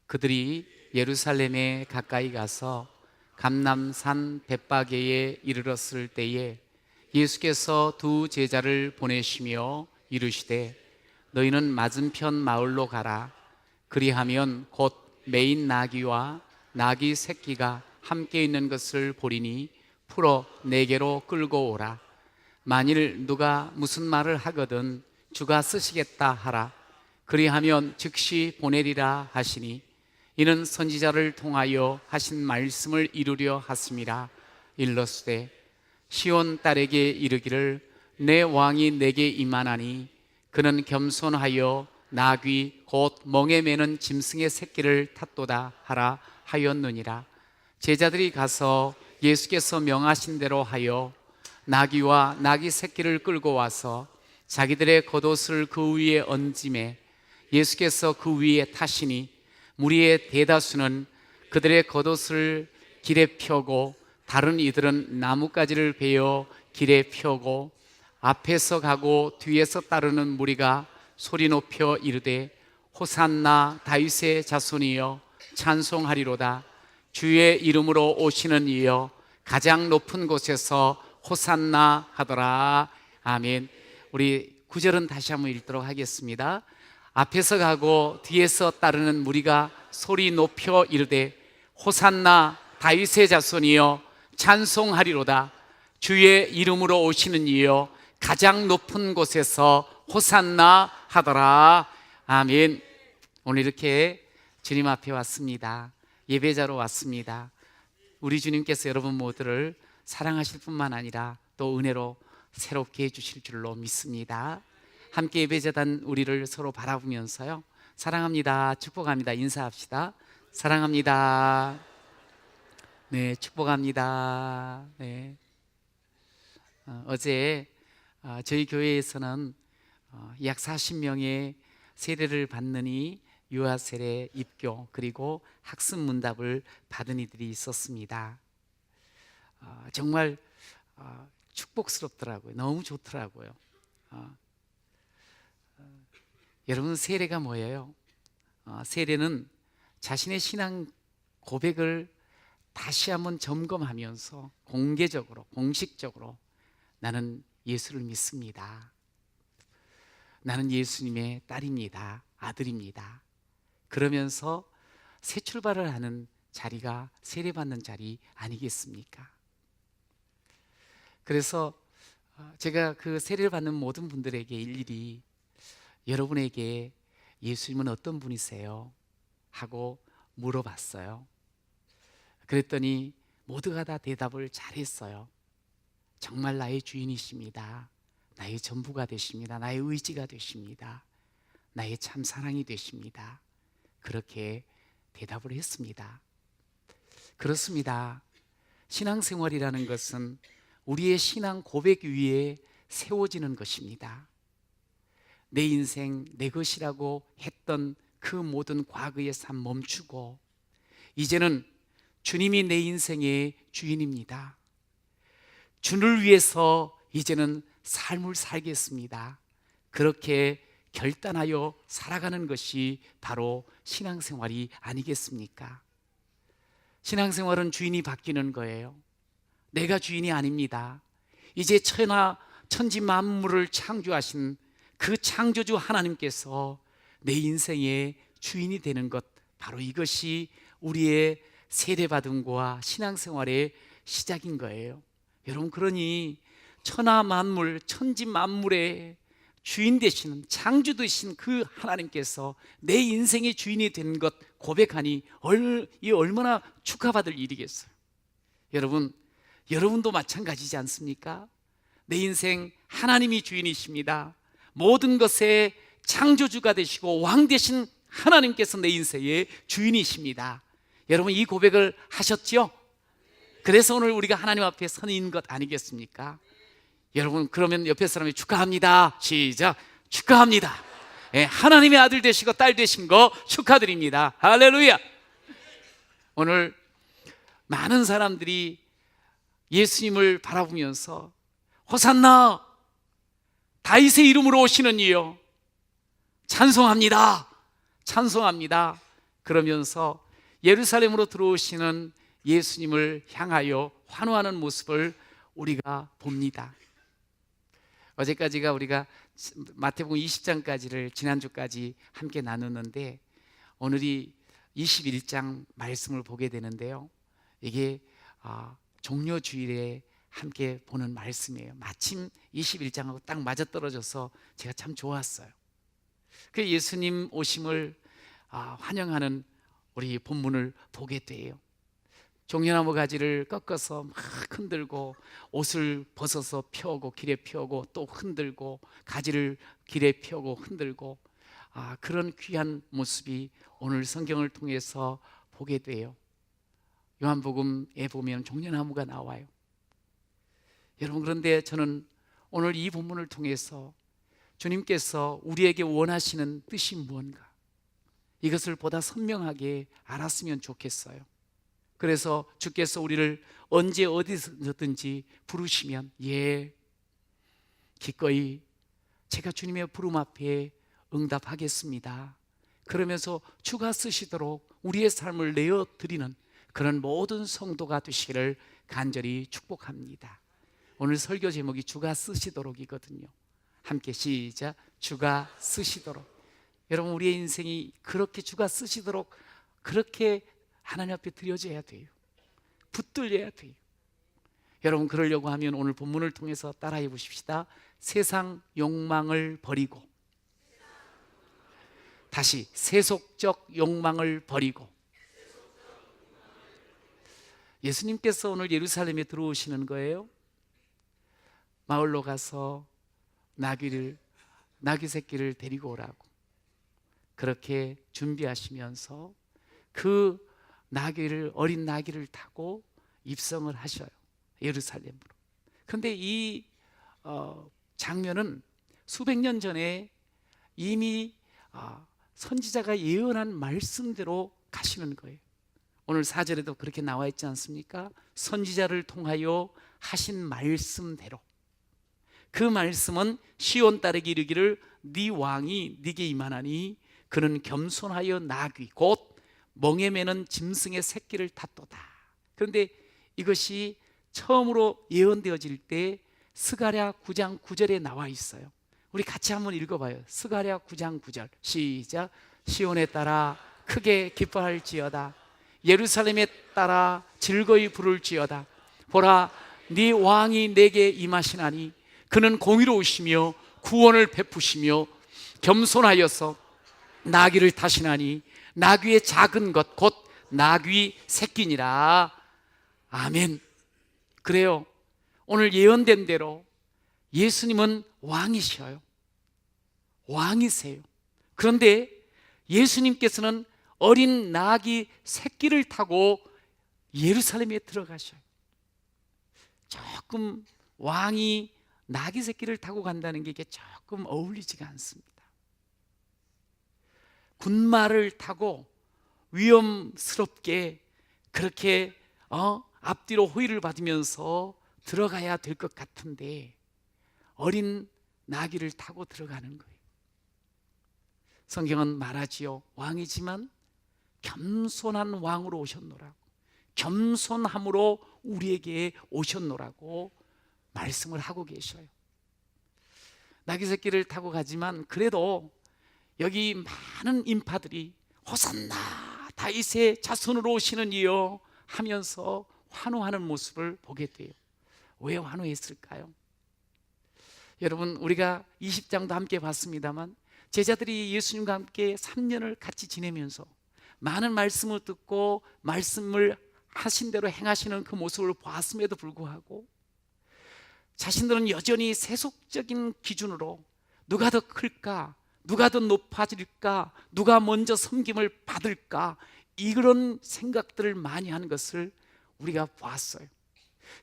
그들이 예루살렘에 가까이 가서 감람산 벳바게에 이르렀을 때에 예수께서 두 제자를 보내시며 이르시되 너희는 맞은편 마을로 가라. 그리하면 곧 매인 나귀와 나귀 새끼가 함께 있는 것을 보리니 풀어 내게로 끌고 오라. 만일 누가 무슨 말을 하거든 주가 쓰시겠다 하라. 그리하면 즉시 보내리라 하시니 이는 선지자를 통하여 하신 말씀을 이루려 하심이라. 일러스되 시온 딸에게 이르기를 내 왕이 내게 임하나니 그는 겸손하여 나귀 곧 멍에 매는 짐승의 새끼를 탔도다 하라 하였느니라. 제자들이 가서 예수께서 명하신 대로 하여 나귀와 나귀 새끼를 끌고 와서 자기들의 겉옷을 그 위에 얹음에 예수께서 그 위에 타시니 무리의 대다수는 그들의 겉옷을 길에 펴고 다른 이들은 나뭇가지를 베어 길에 펴고 앞에서 가고 뒤에서 따르는 무리가 소리 높여 이르되 호산나 다윗의 자손이여 찬송하리로다. 주의 이름으로 오시는 이여 가장 높은 곳에서 호산나 하더라. 아멘. 우리 9절은 다시 한번 읽도록 하겠습니다. 앞에서 가고 뒤에서 따르는 무리가 소리 높여 이르되 호산나 다윗의 자손이여 찬송하리로다. 주의 이름으로 오시는 이여 가장 높은 곳에서 호산나 하더라. 아멘. 오늘 이렇게 주님 앞에 왔습니다. 예배자로 왔습니다. 우리 주님께서 여러분 모두를 사랑하실 뿐만 아니라 또 은혜로 새롭게 해주실 줄로 믿습니다. 함께 예배자단 우리를 서로 바라보면서요, 사랑합니다, 축복합니다 인사합시다. 사랑합니다. 네, 축복합니다. 네. 어제 저희 교회에서는 약 40명의 세례를 받느니 유아 세례, 입교 그리고 학습 문답을 받은 이들이 있었습니다. 정말 축복스럽더라고요. 너무 좋더라고요. 여러분, 세례가 뭐예요? 세례는 자신의 신앙 고백을 다시 한번 점검하면서 공개적으로, 공식적으로 나는 예수를 믿습니다. 나는 예수님의 딸입니다. 아들입니다. 그러면서 새 출발을 하는 자리가 세례받는 자리 아니겠습니까? 그래서 제가 그 세례를 받는 모든 분들에게 일일이 여러분에게 예수님은 어떤 분이세요? 하고 물어봤어요. 그랬더니 모두가 다 대답을 잘했어요. 정말 나의 주인이십니다. 나의 전부가 되십니다. 나의 의지가 되십니다. 나의 참 사랑이 되십니다. 그렇게 대답을 했습니다. 그렇습니다. 신앙생활이라는 것은 우리의 신앙 고백 위에 세워지는 것입니다. 내 인생 내 것이라고 했던 그 모든 과거의 삶 멈추고 이제는 주님이 내 인생의 주인입니다. 주를 위해서 이제는 삶을 살겠습니다. 그렇게 결단하여 살아가는 것이 바로 신앙생활이 아니겠습니까? 신앙생활은 주인이 바뀌는 거예요. 내가 주인이 아닙니다. 이제 천지 만물을 창조하신 그 창조주 하나님께서 내 인생의 주인이 되는 것, 바로 이것이 우리의 세례받음과 신앙생활의 시작인 거예요. 여러분, 그러니 천하 만물, 천지 만물의 주인 되시는, 창조 되신 그 하나님께서 내 인생의 주인이 된 것 고백하니 이 얼마나 축하받을 일이겠어요. 여러분도 마찬가지지 않습니까? 내 인생 하나님이 주인이십니다. 모든 것의 창조주가 되시고 왕 되신 하나님께서 내 인생의 주인이십니다. 여러분, 이 고백을 하셨죠? 그래서 오늘 우리가 하나님 앞에 서 있는 것 아니겠습니까? 여러분, 그러면 옆에 사람이 축하합니다. 시작. 축하합니다. 예, 하나님의 아들 되시고 딸 되신 거 축하드립니다. 할렐루야. 오늘 많은 사람들이 예수님을 바라보면서 호산나 다윗의 이름으로 오시는 이여 찬송합니다. 찬송합니다. 그러면서 예루살렘으로 들어오시는 예수님을 향하여 환호하는 모습을 우리가 봅니다. 어제까지가 우리가 마태복음 20장까지를 지난주까지 함께 나눴는데, 오늘이 21장 말씀을 보게 되는데요, 이게 종료주일에 함께 보는 말씀이에요. 마침 21장하고 딱 맞아떨어져서 제가 참 좋았어요. 그 예수님 오심을 환영하는 우리 본문을 보게 돼요. 종려나무 가지를 꺾어서 막 흔들고, 옷을 벗어서 펴고 길에 펴고 또 흔들고, 가지를 길에 펴고 흔들고, 그런 귀한 모습이 오늘 성경을 통해서 보게 돼요. 요한복음에 보면 종려나무가 나와요. 여러분, 그런데 저는 오늘 이 본문을 통해서 주님께서 우리에게 원하시는 뜻이 무언가, 이것을 보다 선명하게 알았으면 좋겠어요. 그래서 주께서 우리를 언제 어디서든지 부르시면 기꺼이 제가 주님의 부름 앞에 응답하겠습니다, 그러면서 주가 쓰시도록 우리의 삶을 내어드리는 그런 모든 성도가 되시기를 간절히 축복합니다. 오늘 설교 제목이 주가 쓰시도록이거든요. 함께 시작. 주가 쓰시도록. 여러분, 우리의 인생이 그렇게 주가 쓰시도록 그렇게 하나님 앞에 드려져야 돼요. 붙들려야 돼요. 여러분, 그러려고 하면 오늘 본문을 통해서 따라해 보십시다. 세상 욕망을 버리고, 다시 세속적 욕망을 버리고. 예수님께서 오늘 예루살렘에 들어오시는 거예요. 마을로 가서 나귀 새끼를 데리고 오라고 그렇게 준비하시면서 그 어린 나귀를 타고 입성을 하셔요, 예루살렘으로. 그런데 이 장면은 수백 년 전에 이미 선지자가 예언한 말씀대로 가시는 거예요. 오늘 4절에도 그렇게 나와 있지 않습니까? 선지자를 통하여 하신 말씀대로. 그 말씀은 시온 딸에게 이르기를 네 왕이 네게 임하나니 그는 겸손하여 나귀 곧 멍에 매는 짐승의 새끼를 탔도다. 그런데 이것이 처음으로 예언되어질 때 스가랴 9장 9절에 나와 있어요. 우리 같이 한번 읽어봐요. 스가랴 9장 9절 시작. 시온에 따라 크게 기뻐할지어다, 예루살렘에 따라 즐거이 부를지어다. 보라, 네 왕이 내게 임하시나니 그는 공의로우시며 구원을 베푸시며 겸손하여서 나귀를 타시나니 나귀의 작은 것 곧 나귀 새끼니라. 아멘. 그래요. 오늘 예언된 대로 예수님은 왕이셔요. 왕이세요. 그런데 예수님께서는 어린 나귀 새끼를 타고 예루살렘에 들어가셔요. 조금 왕이 나귀 새끼를 타고 간다는 게 이게 조금 어울리지가 않습니다. 군마를 타고 위험스럽게 그렇게 앞뒤로 호위를 받으면서 들어가야 될 것 같은데 어린 나귀를 타고 들어가는 거예요. 성경은 말하지요. 왕이지만 겸손한 왕으로 오셨노라고, 겸손함으로 우리에게 오셨노라고 말씀을 하고 계셔요. 나귀 새끼를 타고 가지만 그래도 여기 많은 인파들이 호산나 다윗의 자손으로 오시는 이여 하면서 환호하는 모습을 보게 돼요. 왜 환호했을까요? 여러분, 우리가 20장도 함께 봤습니다만 제자들이 예수님과 함께 3년을 같이 지내면서 많은 말씀을 듣고 말씀을 하신 대로 행하시는 그 모습을 보았음에도 불구하고 자신들은 여전히 세속적인 기준으로 누가 더 클까, 누가 더 높아질까, 누가 먼저 섬김을 받을까, 이런 생각들을 많이 하는 것을 우리가 보았어요.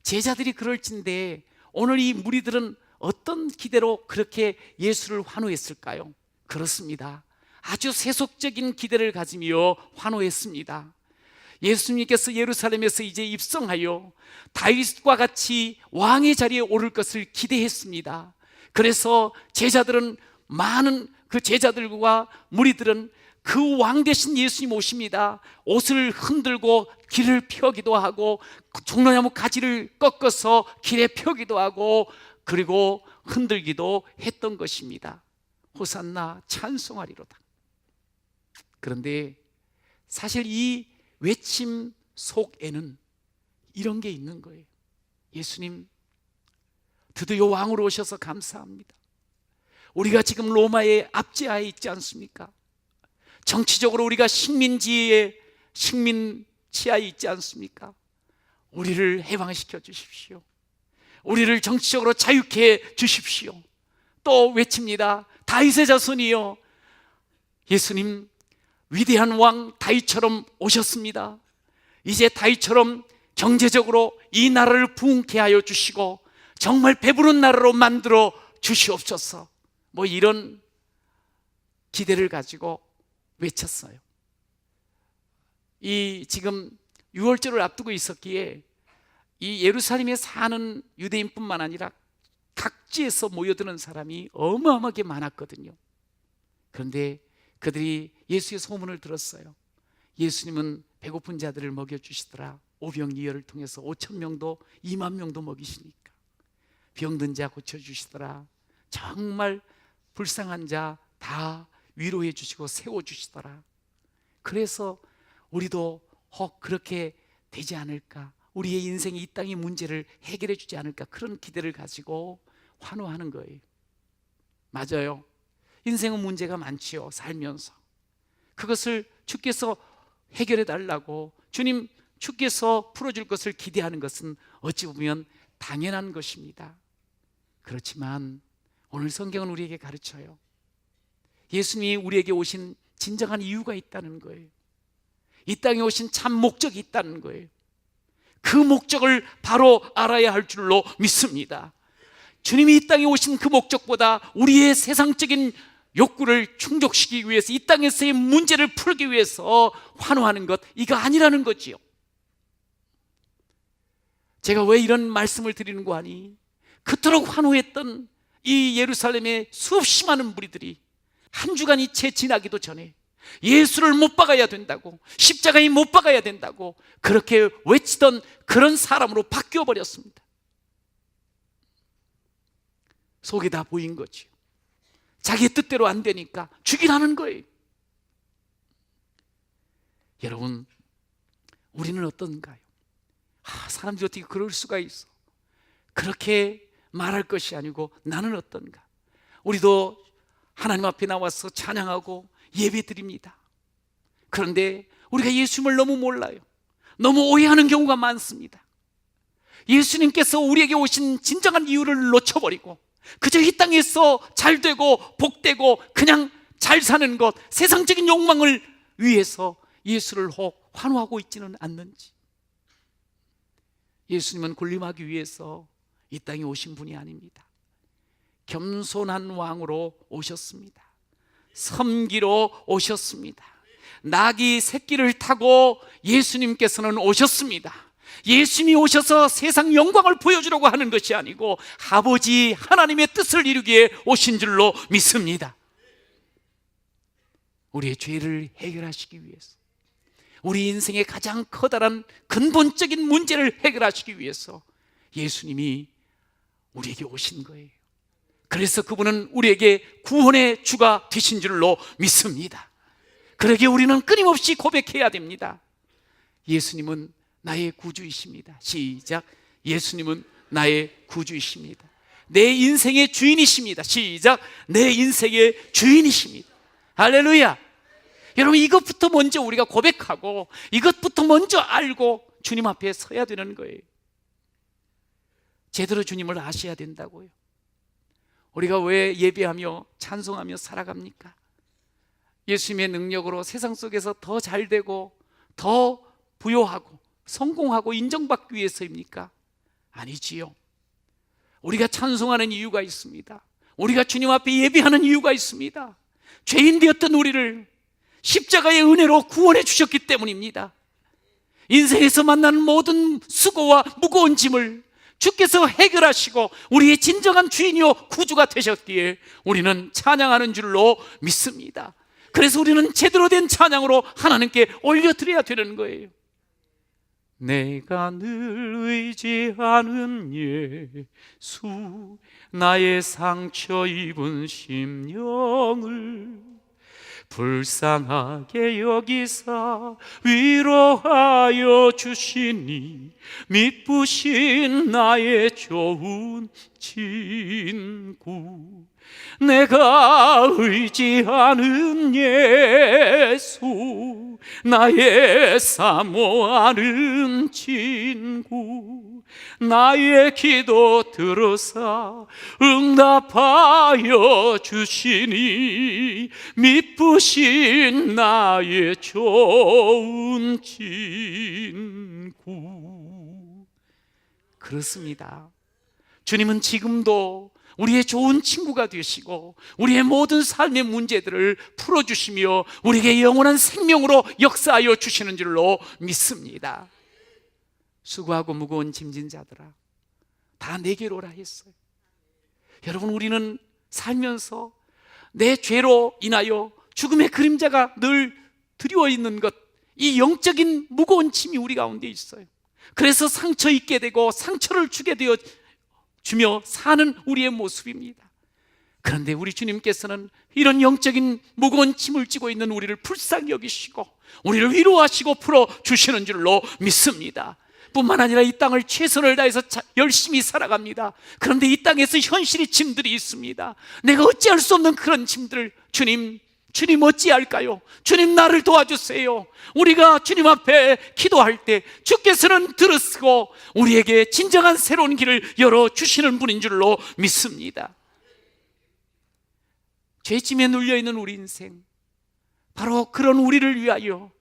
제자들이 그럴진데 오늘 이 무리들은 어떤 기대로 그렇게 예수를 환호했을까요? 그렇습니다. 아주 세속적인 기대를 가지며 환호했습니다. 예수님께서 예루살렘에서 이제 입성하여 다윗과 같이 왕의 자리에 오를 것을 기대했습니다. 그래서 제자들은 많은 그 제자들과 무리들은 그 왕 되신 예수님 오십니다. 옷을 흔들고 길을 펴기도 하고 종려나무 가지를 꺾어서 길에 펴기도 하고 그리고 흔들기도 했던 것입니다. 호산나 찬송하리로다. 그런데 사실 이 외침 속에는 이런 게 있는 거예요. 예수님 드디어 왕으로 오셔서 감사합니다. 우리가 지금 로마의 압제하에 있지 않습니까? 정치적으로 우리가 식민지하에 있지 않습니까? 우리를 해방시켜 주십시오. 우리를 정치적으로 자유케 해 주십시오. 또 외칩니다. 다윗의 자손이여, 예수님 위대한 왕 다윗처럼 오셨습니다. 이제 다윗처럼 경제적으로 이 나라를 부흥케 하여 주시고 정말 배부른 나라로 만들어 주시옵소서. 뭐 이런 기대를 가지고 외쳤어요. 이 지금 6월절을 앞두고 있었기에 이 예루살렘에 사는 유대인뿐만 아니라 각지에서 모여드는 사람이 어마어마하게 많았거든요. 그런데 그들이 예수의 소문을 들었어요. 예수님은 배고픈 자들을 먹여주시더라. 오병이어를 통해서 5천 명도 2만 명도 먹이시니까. 병든 자 고쳐주시더라. 정말 불쌍한 자 다 위로해 주시고 세워주시더라. 그래서 우리도 그렇게 되지 않을까, 우리의 인생이 이 땅의 문제를 해결해 주지 않을까, 그런 기대를 가지고 환호하는 거예요. 맞아요. 인생은 문제가 많지요. 살면서 그것을 주께서 해결해 달라고, 주님 주께서 풀어줄 것을 기대하는 것은 어찌 보면 당연한 것입니다. 그렇지만 오늘 성경은 우리에게 가르쳐요. 예수님이 우리에게 오신 진정한 이유가 있다는 거예요. 이 땅에 오신 참 목적이 있다는 거예요. 그 목적을 바로 알아야 할 줄로 믿습니다. 주님이 이 땅에 오신 그 목적보다 우리의 세상적인 욕구를 충족시키기 위해서, 이 땅에서의 문제를 풀기 위해서 환호하는 것, 이거 아니라는 거지요. 제가 왜 이런 말씀을 드리는 거 아니? 그토록 환호했던 이 예루살렘의 수없이 많은 무리들이 한 주간이 채 지나기도 전에 예수를 못 박아야 된다고, 십자가에 못 박아야 된다고 그렇게 외치던 그런 사람으로 바뀌어 버렸습니다. 속이 다 보인 거죠. 자기의 뜻대로 안 되니까 죽이라는 거예요. 여러분, 우리는 어떤가요? 사람들이 어떻게 그럴 수가 있어? 그렇게 말할 것이 아니고 나는 어떤가? 우리도 하나님 앞에 나와서 찬양하고 예배드립니다. 그런데 우리가 예수님을 너무 몰라요. 너무 오해하는 경우가 많습니다. 예수님께서 우리에게 오신 진정한 이유를 놓쳐버리고 그저 이 땅에서 잘되고 복되고 그냥 잘 사는 것, 세상적인 욕망을 위해서 예수를 혹 환호하고 있지는 않는지. 예수님은 군림하기 위해서 이 땅에 오신 분이 아닙니다. 겸손한 왕으로 오셨습니다. 섬기러 오셨습니다. 나귀 새끼를 타고 예수님께서는 오셨습니다. 예수님이 오셔서 세상 영광을 보여주려고 하는 것이 아니고 아버지 하나님의 뜻을 이루기에 오신 줄로 믿습니다. 우리의 죄를 해결하시기 위해서, 우리 인생의 가장 커다란 근본적인 문제를 해결하시기 위해서 예수님이 우리에게 오신 거예요. 그래서 그분은 우리에게 구원의 주가 되신 줄로 믿습니다. 그러기에 우리는 끊임없이 고백해야 됩니다. 예수님은 나의 구주이십니다. 시작. 예수님은 나의 구주이십니다. 내 인생의 주인이십니다. 시작. 내 인생의 주인이십니다. 할렐루야. 여러분, 이것부터 먼저 우리가 고백하고 이것부터 먼저 알고 주님 앞에 서야 되는 거예요. 제대로 주님을 아셔야 된다고요. 우리가 왜 예배하며 찬송하며 살아갑니까? 예수님의 능력으로 세상 속에서 더 잘되고 더 부요하고 성공하고 인정받기 위해서입니까? 아니지요. 우리가 찬송하는 이유가 있습니다. 우리가 주님 앞에 예배하는 이유가 있습니다. 죄인 되었던 우리를 십자가의 은혜로 구원해 주셨기 때문입니다. 인생에서 만나는 모든 수고와 무거운 짐을 주께서 해결하시고 우리의 진정한 주인이요 구주가 되셨기에 우리는 찬양하는 줄로 믿습니다. 그래서 우리는 제대로 된 찬양으로 하나님께 올려드려야 되는 거예요. 내가 늘 의지하는 예수, 나의 상처 입은 심령을 불쌍하게 여기사 위로하여 주시니, 미쁘신 나의 좋은 친구. 내가 의지하는 예수, 나의 사모하는 친구. 나의 기도 들으사 응답하여 주시니, 미쁘신 나의 좋은 친구. 그렇습니다. 주님은 지금도 우리의 좋은 친구가 되시고 우리의 모든 삶의 문제들을 풀어주시며 우리에게 영원한 생명으로 역사하여 주시는 줄로 믿습니다. 수고하고 무거운 짐진 자들아, 다 내게로 오라 했어요. 여러분, 우리는 살면서 내 죄로 인하여 죽음의 그림자가 늘 드리워 있는 것, 이 영적인 무거운 짐이 우리 가운데 있어요. 그래서 상처 입게 되고 상처를 주게 되어 주며 사는 우리의 모습입니다. 그런데 우리 주님께서는 이런 영적인 무거운 짐을 지고 있는 우리를 불쌍히 여기시고 우리를 위로하시고 풀어주시는 줄로 믿습니다. 뿐만 아니라 이 땅을 최선을 다해서 열심히 살아갑니다. 그런데 이 땅에서 현실의 짐들이 있습니다. 내가 어찌할 수 없는 그런 짐들을 주님 어찌할까요? 주님, 나를 도와주세요. 우리가 주님 앞에 기도할 때 주께서는 들으시고 우리에게 진정한 새로운 길을 열어주시는 분인 줄로 믿습니다. 죄짐에 눌려있는 우리 인생, 바로 그런 우리를 위하여,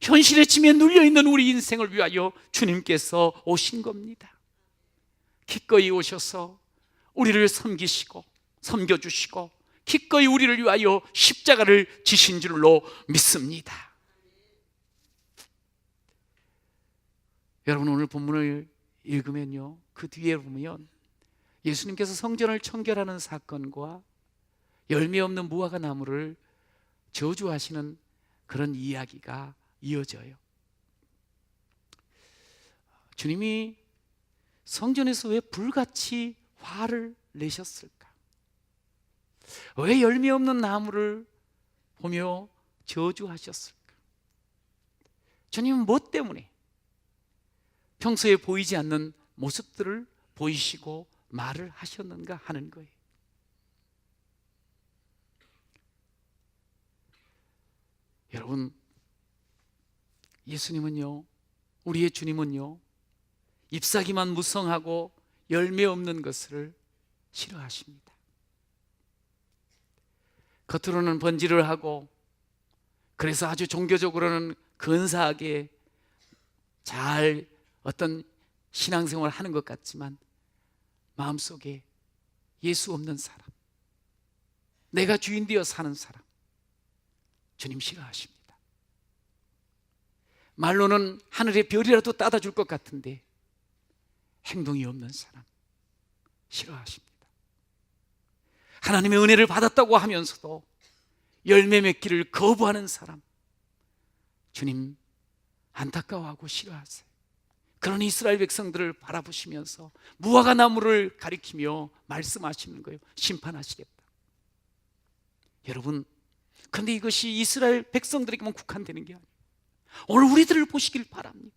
현실의 짐에 눌려있는 우리 인생을 위하여 주님께서 오신 겁니다. 기꺼이 오셔서 우리를 섬겨주시고 기꺼이 우리를 위하여 십자가를 지신 줄로 믿습니다. 여러분, 오늘 본문을 읽으면요, 그 뒤에 보면 예수님께서 성전을 청결하는 사건과 열매 없는 무화과 나무를 저주하시는 그런 이야기가 이어져요. 주님이 성전에서 왜 불같이 화를 내셨을까? 왜 열매 없는 나무를 보며 저주하셨을까? 주님은 무엇 때문에 평소에 보이지 않는 모습들을 보이시고 말을 하셨는가 하는 거예요. 여러분, 예수님은요, 우리의 주님은요, 잎사귀만 무성하고 열매 없는 것을 싫어하십니다. 겉으로는 번지를 하고 그래서 아주 종교적으로는 근사하게 잘 어떤 신앙생활을 하는 것 같지만 마음속에 예수 없는 사람, 내가 주인 되어 사는 사람, 주님 싫어하십니다. 말로는 하늘의 별이라도 따다 줄 것 같은데 행동이 없는 사람 싫어하십니다. 하나님의 은혜를 받았다고 하면서도 열매 맺기를 거부하는 사람, 주님 안타까워하고 싫어하세요. 그런 이스라엘 백성들을 바라보시면서 무화과 나무를 가리키며 말씀하시는 거예요. 심판하시겠다. 여러분, 그런데 이것이 이스라엘 백성들에게만 국한되는 게 아니에요. 오늘 우리들을 보시길 바랍니다.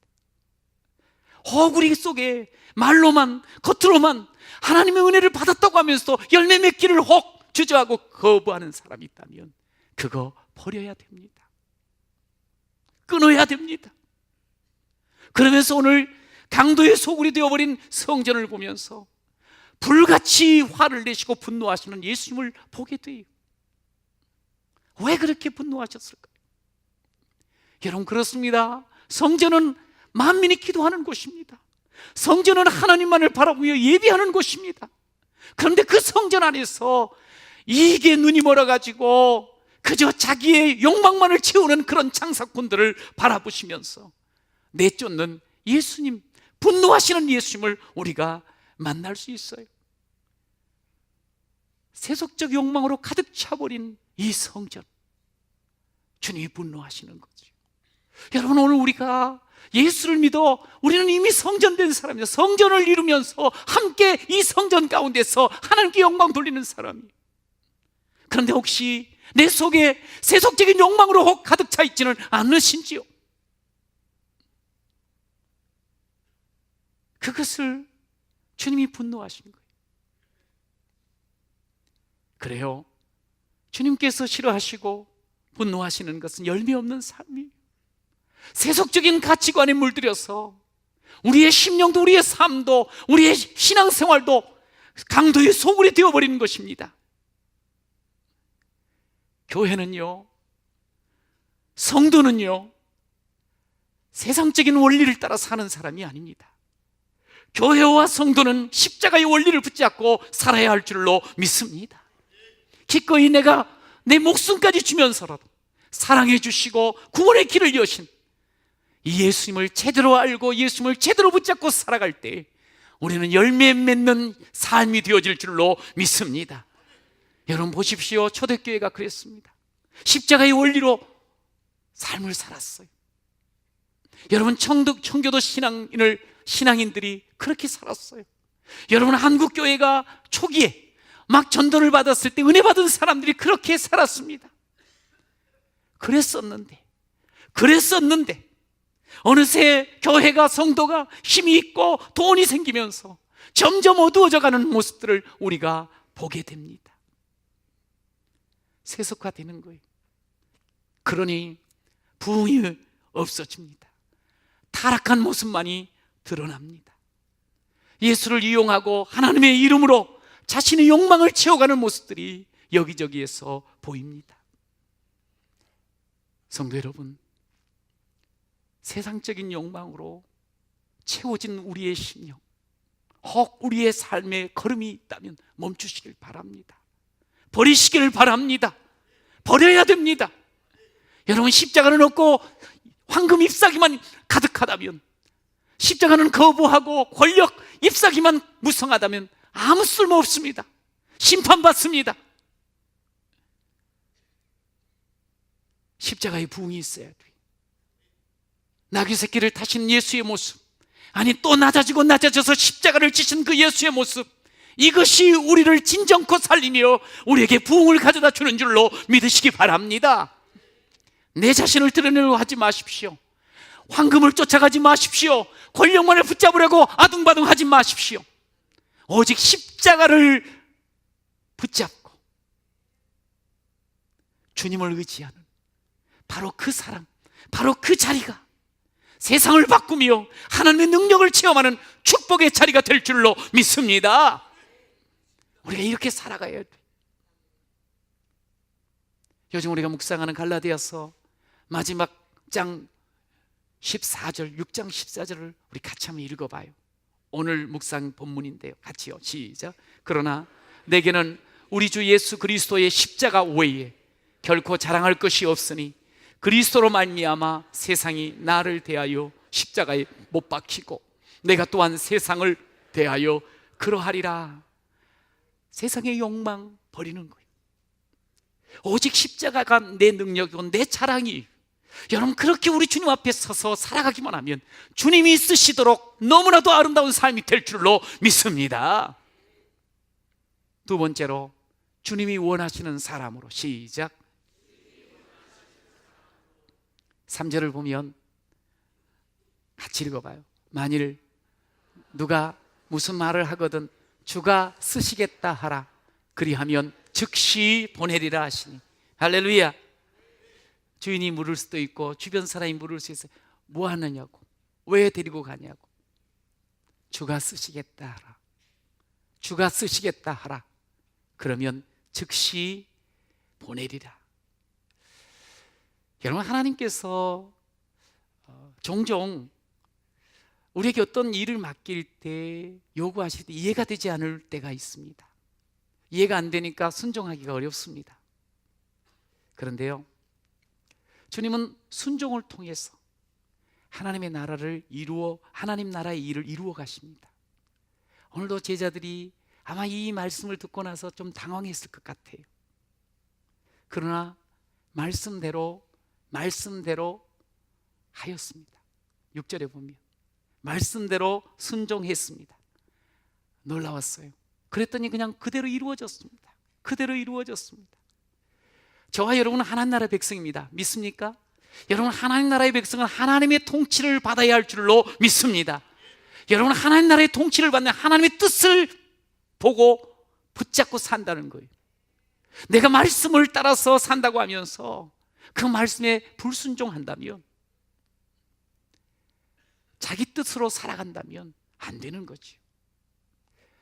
허구리 속에 말로만, 겉으로만 하나님의 은혜를 받았다고 하면서도 열매 맺기를 혹 주저하고 거부하는 사람이 있다면 그거 버려야 됩니다. 끊어야 됩니다. 그러면서 오늘 강도의 소굴이 되어버린 성전을 보면서 불같이 화를 내시고 분노하시는 예수님을 보게 돼요. 왜 그렇게 분노하셨을까요? 여러분, 그렇습니다. 성전은 만민이 기도하는 곳입니다. 성전은 하나님만을 바라보며 예배하는 곳입니다. 그런데 그 성전 안에서 이익에 눈이 멀어가지고 그저 자기의 욕망만을 채우는 그런 장사꾼들을 바라보시면서 내쫓는 예수님, 분노하시는 예수님을 우리가 만날 수 있어요. 세속적 욕망으로 가득 차버린 이 성전, 주님이 분노하시는 거죠. 여러분, 오늘 우리가 예수를 믿어 우리는 이미 성전된 사람이에요. 성전을 이루면서 함께 이 성전 가운데서 하나님께 영광 돌리는 사람이에요. 그런데 혹시 내 속에 세속적인 욕망으로 가득 차 있지는 않으신지요? 그것을 주님이 분노하신 거예요. 그래요, 주님께서 싫어하시고 분노하시는 것은 열매 없는 삶이에요. 세속적인 가치관에 물들여서 우리의 심령도, 우리의 삶도, 우리의 신앙생활도 강도의 소굴이 되어버리는 것입니다. 교회는요, 성도는요, 세상적인 원리를 따라 사는 사람이 아닙니다. 교회와 성도는 십자가의 원리를 붙잡고 살아야 할 줄로 믿습니다. 기꺼이 내가 내 목숨까지 주면서라도 사랑해 주시고 구원의 길을 여신 이 예수님을 제대로 알고 예수님을 제대로 붙잡고 살아갈 때 우리는 열매 맺는 삶이 되어질 줄로 믿습니다. 여러분 보십시오. 초대교회가 그랬습니다. 십자가의 원리로 삶을 살았어요. 여러분, 청교도 신앙인들이 그렇게 살았어요. 여러분, 한국교회가 초기에 막 전도를 받았을 때 은혜 받은 사람들이 그렇게 살았습니다. 그랬었는데 어느새 교회가, 성도가 힘이 있고 돈이 생기면서 점점 어두워져 가는 모습들을 우리가 보게 됩니다. 세속화되는 거예요. 그러니 부흥이 없어집니다. 타락한 모습만이 드러납니다. 예수를 이용하고 하나님의 이름으로 자신의 욕망을 채워가는 모습들이 여기저기에서 보입니다. 성도 여러분, 세상적인 욕망으로 채워진 우리의 심령, 혹 우리의 삶에 걸음이 있다면 멈추시길 바랍니다. 버리시길 바랍니다. 버려야 됩니다. 여러분, 십자가는 없고 황금 잎사귀만 가득하다면, 십자가는 거부하고 권력 잎사귀만 무성하다면 아무 쓸모 없습니다. 심판받습니다. 십자가의 부흥이 있어야 돼. 나귀 새끼를 타신 예수의 모습, 아니 또 낮아져서 십자가를 지신 그 예수의 모습, 이것이 우리를 진정코 살리며 우리에게 부흥을 가져다 주는 줄로 믿으시기 바랍니다. 내 자신을 드러내려고 하지 마십시오. 황금을 쫓아가지 마십시오. 권력만을 붙잡으려고 아둥바둥하지 마십시오. 오직 십자가를 붙잡고 주님을 의지하는 바로 그 사람, 바로 그 자리가 세상을 바꾸며 하나님의 능력을 체험하는 축복의 자리가 될 줄로 믿습니다. 우리가 이렇게 살아가야 돼. 요즘 우리가 묵상하는 갈라디아서 마지막 장 14절, 6장 14절을 우리 같이 한번 읽어봐요. 오늘 묵상 본문인데요. 같이요. 시작. 그러나 내게는 우리 주 예수 그리스도의 십자가 외에 결코 자랑할 것이 없으니 그리스도로 말미암아 세상이 나를 대하여 십자가에 못 박히고 내가 또한 세상을 대하여 그러하리라. 세상의 욕망 버리는 거예요. 오직 십자가가 내 능력이고 내 자랑이. 여러분, 그렇게 우리 주님 앞에 서서 살아가기만 하면 주님이 쓰시도록 너무나도 아름다운 삶이 될 줄로 믿습니다. 두 번째로, 주님이 원하시는 사람으로. 시작. 3절을 보면 같이 읽어봐요. 만일 누가 무슨 말을 하거든 주가 쓰시겠다 하라. 그리하면 즉시 보내리라 하시니. 할렐루야. 주인이 물을 수도 있고 주변 사람이 물을 수 있어요. 뭐 하느냐고, 왜 데리고 가냐고. 주가 쓰시겠다 하라. 주가 쓰시겠다 하라. 그러면 즉시 보내리라. 여러분, 하나님께서 종종 우리에게 어떤 일을 맡길 때, 요구하실 때 이해가 되지 않을 때가 있습니다. 이해가 안 되니까 순종하기가 어렵습니다. 그런데요, 주님은 순종을 통해서 하나님의 나라를 하나님 나라의 일을 이루어 가십니다. 오늘도 제자들이 아마 이 말씀을 듣고 나서 좀 당황했을 것 같아요. 그러나 말씀대로 말씀대로 하였습니다. 6절에 보면 말씀대로 순종했습니다. 놀라웠어요. 그랬더니 그냥 그대로 이루어졌습니다. 그대로 이루어졌습니다. 저와 여러분은 하나님 나라의 백성입니다. 믿습니까? 여러분, 하나님 나라의 백성은 하나님의 통치를 받아야 할 줄로 믿습니다. 여러분, 하나님 나라의 통치를 받는 하나님의 뜻을 보고 붙잡고 산다는 거예요. 내가 말씀을 따라서 산다고 하면서 그 말씀에 불순종한다면, 자기 뜻으로 살아간다면 안 되는 거죠.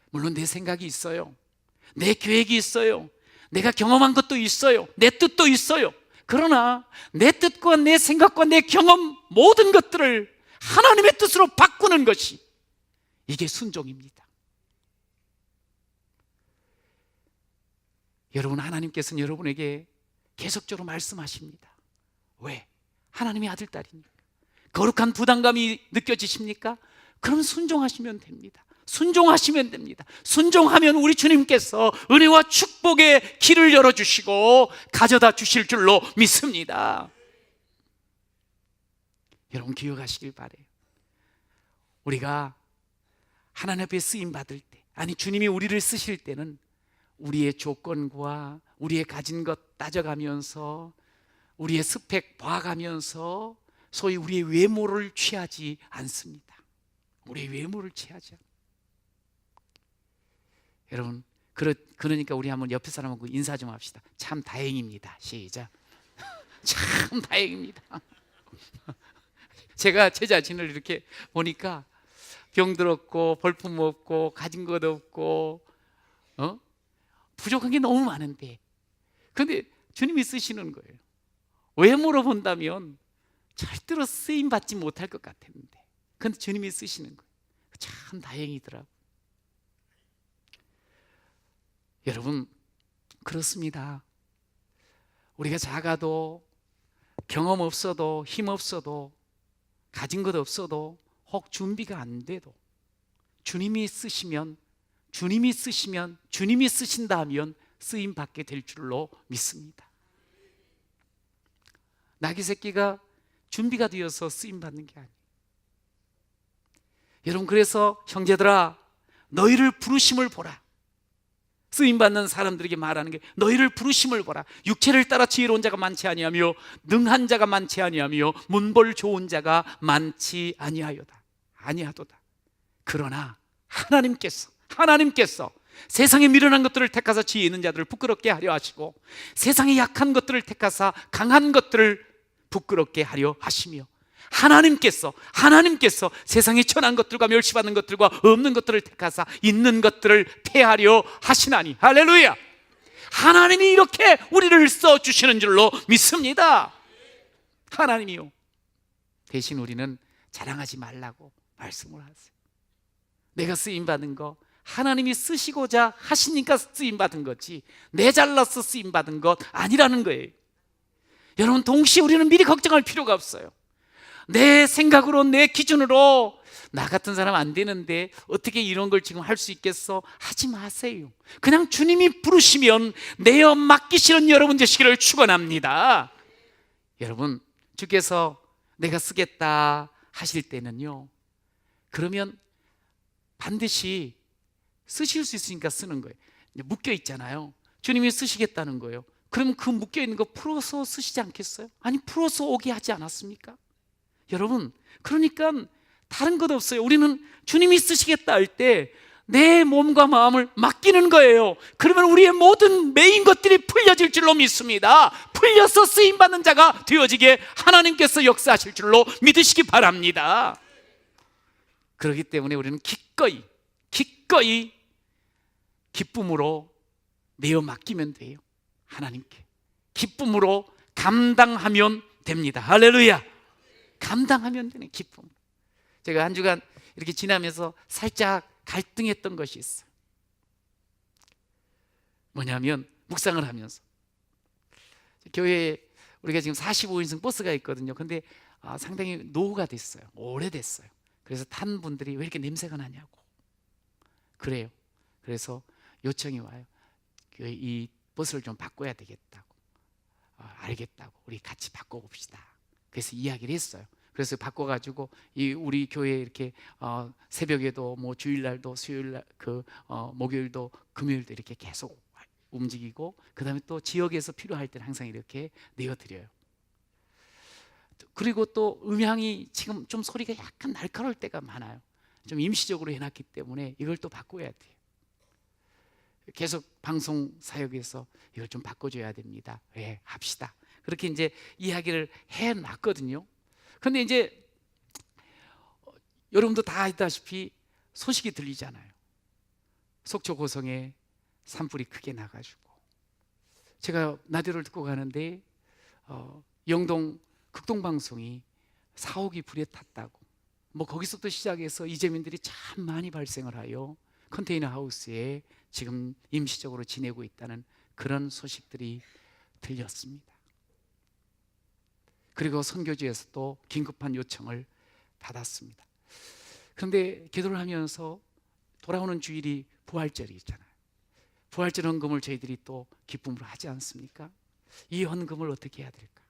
물론 내 생각이 있어요. 내 계획이 있어요. 내가 경험한 것도 있어요. 내 뜻도 있어요. 그러나 내 뜻과 내 생각과 내 경험, 모든 것들을 하나님의 뜻으로 바꾸는 것이, 이게 순종입니다. 여러분, 하나님께서는 여러분에게 계속적으로 말씀하십니다. 왜? 하나님의 아들, 딸이니까. 거룩한 부담감이 느껴지십니까? 그럼 순종하시면 됩니다. 순종하시면 됩니다. 순종하면 우리 주님께서 은혜와 축복의 길을 열어주시고 가져다 주실 줄로 믿습니다. 여러분, 기억하시길 바라요. 우리가 하나님 앞에 쓰임 받을 때, 아니 주님이 우리를 쓰실 때는 우리의 조건과 우리의 가진 것 따져가면서, 우리의 스펙 봐가면서 소위 우리의 외모를 취하지 않습니다. 우리의 외모를 취하지 않습니다. 여러분, 그러니까 우리 한번 옆에 사람하고 인사 좀 합시다. 참 다행입니다. 시작. 참 다행입니다. 제가 제 자신을 이렇게 보니까 병들 없고 볼품 없고 가진 것 없고 부족한 게 너무 많은데, 그런데 주님이 쓰시는 거예요. 외모로 본다면 절대로 쓰임 받지 못할 것 같았는데, 그런데 주님이 쓰시는 거예요. 참 다행이더라고요. 여러분, 그렇습니다. 우리가 작아도, 경험 없어도, 힘 없어도, 가진 것 없어도, 혹 준비가 안 돼도 주님이 쓰시면, 주님이 쓰신다 하면 쓰임 받게 될 줄로 믿습니다. 나귀 새끼가 준비가 되어서 쓰임 받는 게 아니에요. 여러분, 그래서 형제들아, 너희를 부르심을 보라. 쓰임받는 사람들에게 말하는 게, 너희를 부르심을 보라. 육체를 따라 지혜로운 자가 많지 아니하며 능한 자가 많지 아니하며 문벌 좋은 자가 많지 아니하도다. 그러나 하나님께서 세상에 미련한 것들을 택하사 지혜 있는 자들을 부끄럽게 하려 하시고, 세상에 약한 것들을 택하사 강한 것들을 부끄럽게 하려 하시며, 하나님께서 세상에 천한 것들과 멸시받는 것들과 없는 것들을 택하사 있는 것들을 폐하려 하시나니. 할렐루야. 하나님이 이렇게 우리를 써주시는 줄로 믿습니다. 하나님이요. 대신 우리는 자랑하지 말라고 말씀을 하세요. 내가 쓰임받은 거 하나님이 쓰시고자 하시니까 쓰임받은 거지, 내 잘나서 쓰임받은 것 아니라는 거예요. 여러분, 동시에 우리는 미리 걱정할 필요가 없어요. 내 생각으로, 내 기준으로 나 같은 사람 안 되는데 어떻게 이런 걸 지금 할 수 있겠어? 하지 마세요. 그냥 주님이 부르시면 내어 맡기시는 여러분 되시기를 축원합니다. 여러분, 주께서 내가 쓰겠다 하실 때는요, 그러면 반드시 쓰실 수 있으니까 쓰는 거예요. 묶여 있잖아요. 주님이 쓰시겠다는 거예요. 그럼 그 묶여 있는 거 풀어서 쓰시지 않겠어요? 아니, 풀어서 오게 하지 않았습니까? 여러분, 그러니까 다른 것 없어요. 우리는 주님이 쓰시겠다 할 때 내 몸과 마음을 맡기는 거예요. 그러면 우리의 모든 메인 것들이 풀려질 줄로 믿습니다. 풀려서 쓰임받는 자가 되어지게 하나님께서 역사하실 줄로 믿으시기 바랍니다. 그렇기 때문에 우리는 기꺼이 기쁨으로 내어 맡기면 돼요. 하나님께 기쁨으로 감당하면 됩니다. 할렐루야. 감당하면 되는 기쁨. 제가 한 주간 이렇게 지나면서 살짝 갈등했던 것이 있어요. 뭐냐면, 묵상을 하면서 교회에 우리가 지금 45인승 버스가 있거든요. 근데 상당히 노후가 됐어요. 오래됐어요. 그래서 탄 분들이 왜 이렇게 냄새가 나냐고 그래요. 그래서 요청이 와요. 이 버스를 좀 바꿔야 되겠다고. 알겠다고 우리 같이 바꿔봅시다. 그래서 이야기를 했어요. 그래서 바꿔가지고 이 우리 교회 이렇게 새벽에도 뭐 주일날도 수요일날 목요일도 금요일도 이렇게 계속 움직이고, 그 다음에 또 지역에서 필요할 때는 항상 이렇게 내어드려요. 그리고 또 음향이 지금 좀 소리가 약간 날카로울 때가 많아요. 좀 임시적으로 해놨기 때문에 이걸 또 바꿔야 돼요. 계속 방송 사역에서 이걸 좀 바꿔줘야 됩니다. 예, 합시다. 그렇게 이제 이야기를 해놨거든요. 그런데 이제 여러분도 다 알다시피 소식이 들리잖아요. 속초 고성에 산불이 크게 나가지고, 제가 라디오를 듣고 가는데 영동 극동방송이 사옥이 불에 탔다고, 뭐 거기서부터 시작해서 이재민들이 참 많이 발생을 하여 컨테이너 하우스에 지금 임시적으로 지내고 있다는 그런 소식들이 들렸습니다. 그리고 선교지에서도 긴급한 요청을 받았습니다. 그런데 기도를 하면서 돌아오는 주일이 부활절이 있잖아요. 부활절 헌금을 저희들이 또 기쁨으로 하지 않습니까? 이 헌금을 어떻게 해야 될까?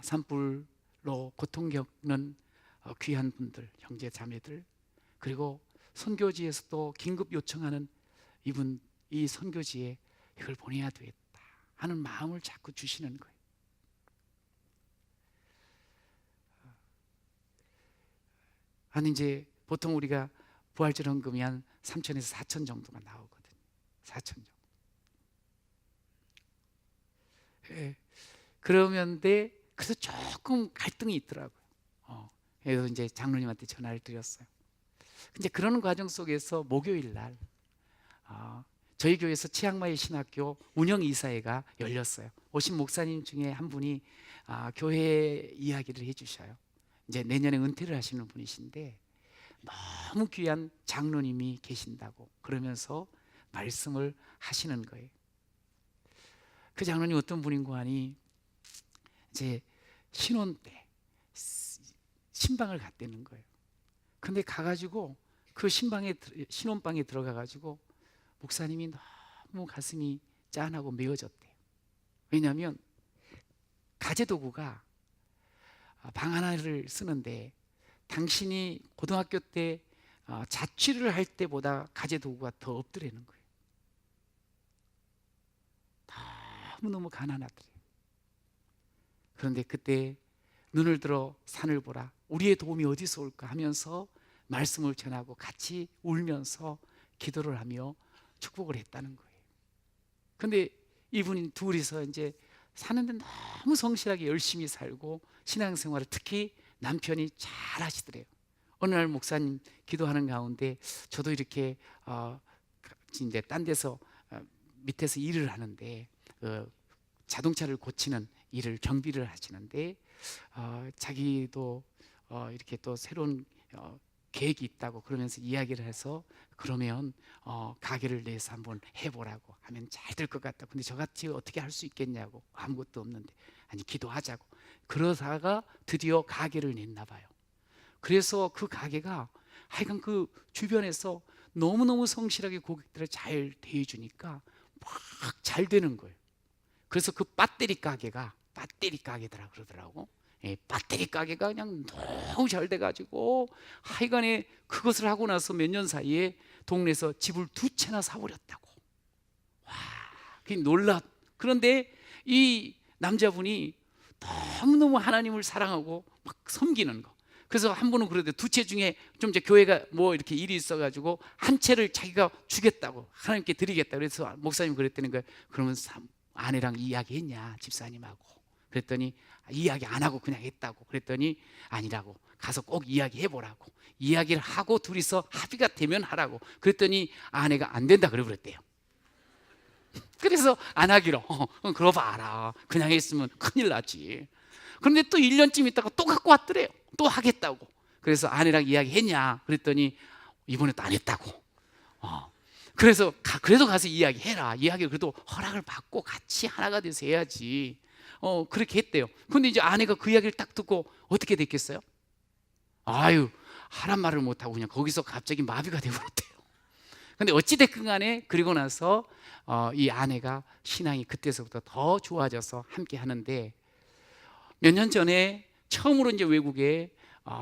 산불로 고통 겪는 귀한 분들, 형제 자매들, 그리고 선교지에서도 긴급 요청하는 이 선교지에 이걸 보내야 되겠다 하는 마음을 자꾸 주시는 거예요. 한 이제 보통 우리가 부활절 헌금이 한 3천에서 4천 정도가 나오거든요. 4천 정도. 예. 그러면데 그래서 조금 갈등이 있더라고요. 그래서 이제 장로님한테 전화를 드렸어요. 근데 그러는 과정 속에서 목요일 날 저희 교회에서 치앙마이 신학교 운영이사회가 열렸어요. 오신 목사님 중에 한 분이 교회 이야기를 해주셔요. 이제 내년에 은퇴를 하시는 분이신데 너무 귀한 장로님이 계신다고 그러면서 말씀을 하시는 거예요. 그 장로님 어떤 분인고 하니, 이제 신혼 때 신방을 갔다는 거예요. 근데 가가지고 그 신혼방에 들어가가지고 목사님이 너무 가슴이 짠하고 메어졌대요. 왜냐하면 가재도구가 방 하나를 쓰는데 당신이 고등학교 때 자취를 할 때보다 가재도구가 더 없더라는 거예요. 너무너무 가난하더래요. 그런데 그때 눈을 들어 산을 보라, 우리의 도움이 어디서 올까 하면서 말씀을 전하고 같이 울면서 기도를 하며 축복을 했다는 거예요. 그런데 이분이 둘이서 이제 사는데 너무 성실하게 열심히 살고 신앙생활을 특히 남편이 잘 하시더래요. 어느 날 목사님 기도하는 가운데 저도 이렇게 이제 딴 데서 밑에서 일을 하는데 자동차를 고치는 일을 경비를 하시는데 자기도 이렇게 또 새로운 계획이 있다고 그러면서 이야기를 해서, 그러면 가게를 내서 한번 해보라고 하면 잘 될 것 같다. 근데 저같이 어떻게 할 수 있겠냐고, 아무것도 없는데. 아니 기도하자고. 그러다가 드디어 가게를 냈나 봐요. 그래서 그 가게가 하여간 그 주변에서 너무너무 성실하게 고객들을 잘 대해주니까 막 잘 되는 거예요. 그래서 그 배터리 가게더라 그러더라고. 예, 배터리 가게가 그냥 너무 잘 돼가지고 하여간에 그것을 하고 나서 몇 년 사이에 동네에서 집을 2채나 사버렸다고. 와, 그게 놀라. 그런데 이 남자분이 너무너무 하나님을 사랑하고 막 섬기는 거. 그래서 한 분은 그러대, 2채 중에 좀 이제 교회가 뭐 이렇게 일이 있어가지고 한 채를 자기가 주겠다고, 하나님께 드리겠다. 그래서 목사님 그랬다는 거예요. 그러면 아내랑 이야기했냐, 집사님하고. 그랬더니 이야기 안 하고 그냥 했다고. 그랬더니 아니라고, 가서 꼭 이야기해보라고. 이야기를 하고 둘이서 합의가 되면 하라고. 그랬더니 아내가 안 된다 그래 버렸대요. 그래서 안 하기로. 그러 봐라, 그냥 했으면 큰일 나지. 그런데 또 1년쯤 있다가 또 갖고 왔더래요. 또 하겠다고. 그래서 아내랑 이야기했냐 그랬더니 이번에 또 안 했다고. 그래서 그래도 가서 이야기해라. 이야기를 그래도 허락을 받고 같이 하나가 돼서 해야지. 그렇게 했대요. 근데 이제 아내가 그 이야기를 딱 듣고 어떻게 됐겠어요? 아유, 하란 말을 못하고 그냥 거기서 갑자기 마비가 되어버렸대요. 근데 어찌됐든 간에 그리고 나서 이 아내가 신앙이 그때서부터 더 좋아져서 함께 하는데, 몇 년 전에 처음으로 이제 외국에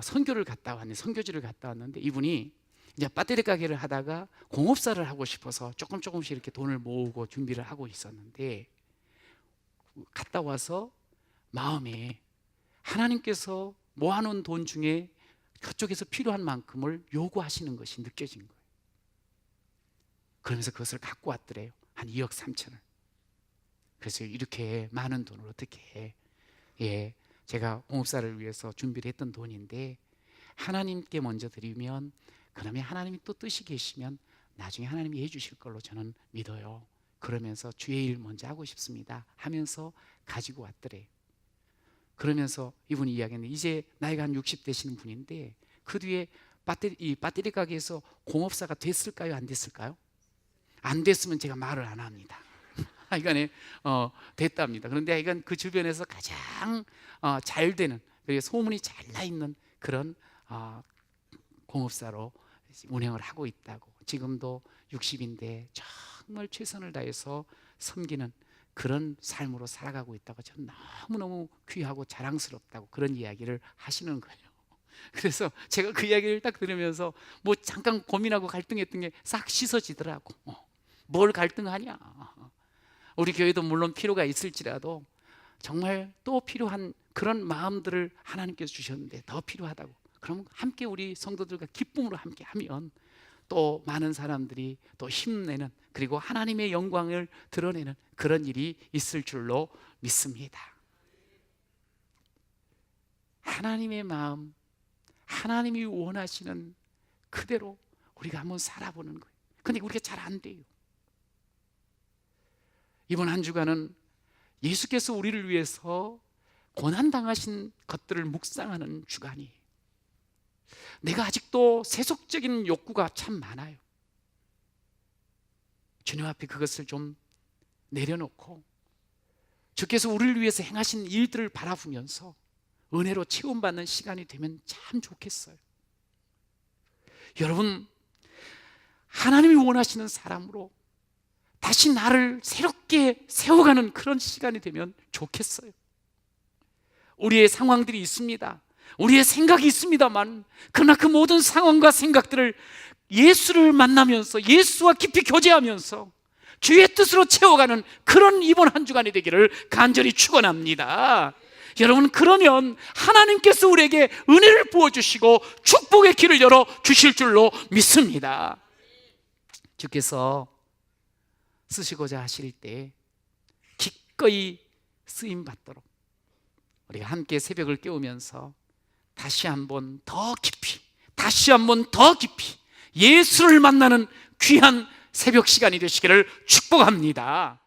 선교를 갔다 왔는데, 선교지를 갔다 왔는데, 이분이 이제 배터리 가게를 하다가 공업사를 하고 싶어서 조금씩 이렇게 돈을 모으고 준비를 하고 있었는데, 갔다 와서 마음에 하나님께서 모아놓은 돈 중에 그쪽에서 필요한 만큼을 요구하시는 것이 느껴진 거예요. 그러면서 그것을 갖고 왔더래요. 한 2억 3천을. 그래서 이렇게 많은 돈을 어떻게 해? 제가 공업사를 위해서 준비를 했던 돈인데 하나님께 먼저 드리면, 그러면 하나님이 또 뜻이 계시면 나중에 하나님이 해주실 걸로 저는 믿어요. 그러면서 주의 일 먼저 하고 싶습니다 하면서 가지고 왔더래요. 그러면서 이분이 이야기했는데, 이제 나이가 한 60 되시는 분인데 그 뒤에 이 배터리 가게에서 공업사가 됐을까요? 안 됐을까요? 안 됐으면 제가 말을 안 합니다. 하여간에 됐답니다. 그런데 하여간 그 주변에서 가장 잘 되는, 소문이 잘 나 있는 그런 공업사로 운영을 하고 있다고. 지금도 60인데 정말 최선을 다해서 섬기는 그런 삶으로 살아가고 있다고. 저는 너무너무 귀하고 자랑스럽다고 그런 이야기를 하시는 거예요. 그래서 제가 그 이야기를 딱 들으면서 뭐 잠깐 고민하고 갈등했던 게 싹 씻어지더라고. 뭘 갈등하냐. 우리 교회도 물론 필요가 있을지라도 정말 또 필요한 그런 마음들을 하나님께서 주셨는데 더 필요하다고. 그럼 함께 우리 성도들과 기쁨으로 함께 하면 또 많은 사람들이 또 힘내는, 그리고 하나님의 영광을 드러내는 그런 일이 있을 줄로 믿습니다. 하나님의 마음, 하나님이 원하시는 그대로 우리가 한번 살아보는 거예요. 근데 우리가 잘 안 돼요. 이번 한 주간은 예수께서 우리를 위해서 고난당하신 것들을 묵상하는 주간이에요. 내가 아직도 세속적인 욕구가 참 많아요. 주님 앞에 그것을 좀 내려놓고 주께서 우리를 위해서 행하신 일들을 바라보면서 은혜로 체험받는 시간이 되면 참 좋겠어요. 여러분, 하나님이 원하시는 사람으로 다시 나를 새롭게 세워가는 그런 시간이 되면 좋겠어요. 우리의 상황들이 있습니다. 우리의 생각이 있습니다만, 그러나 그 모든 상황과 생각들을 예수를 만나면서 예수와 깊이 교제하면서 주의 뜻으로 채워가는 그런 이번 한 주간이 되기를 간절히 축원합니다. 여러분, 그러면 하나님께서 우리에게 은혜를 부어주시고 축복의 길을 열어 주실 줄로 믿습니다. 주께서 쓰시고자 하실 때 기꺼이 쓰임받도록 우리가 함께 새벽을 깨우면서 다시 한번 더 깊이, 다시 한번 더 깊이 예수를 만나는 귀한 새벽 시간이 되시기를 축복합니다.